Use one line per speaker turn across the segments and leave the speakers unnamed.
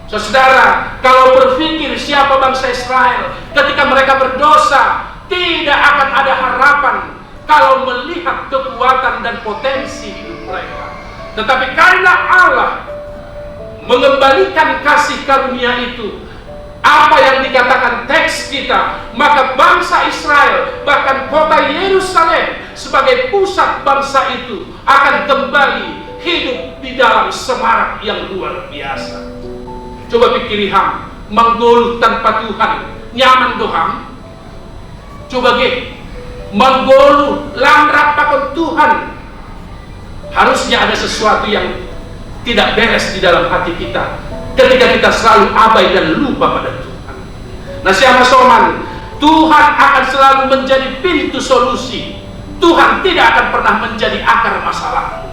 Saudara, kalau berpikir siapa bangsa Israel ketika mereka berdosa, tidak akan ada harapan kalau melihat kekuatan dan potensi hidup mereka. Tetapi karena Allah mengembalikan kasih karunia itu, apa yang dikatakan teks kita, maka bangsa Israel, bahkan kota Yerusalem sebagai pusat bangsa itu akan kembali hidup di dalam semarak yang luar biasa. Coba pikiri ham, menggoluh tanpa Tuhan, nyaman doham. Coba menggoluh lamrat pakon Tuhan. Harusnya ada sesuatu yang tidak beres di dalam hati kita ketika kita selalu abai dan lupa pada Tuhan. Nah, siapa soman, Tuhan akan selalu menjadi pintu solusi. Tuhan tidak akan pernah menjadi akar masalah.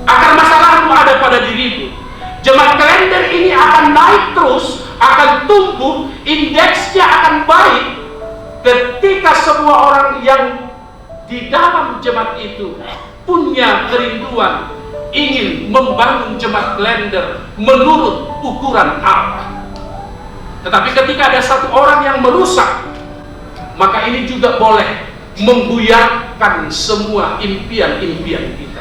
Akar masalahmu ada pada dirimu. Jemaat kalender ini akan naik terus, akan tumbuh, indeksnya akan baik ketika semua orang yang di dalam jemaat itu punya kerinduan ingin membangun jemaat kalender menurut ukuran Allah. Tetapi ketika ada satu orang yang merusak, maka ini juga boleh membuyarkan semua impian-impian kita.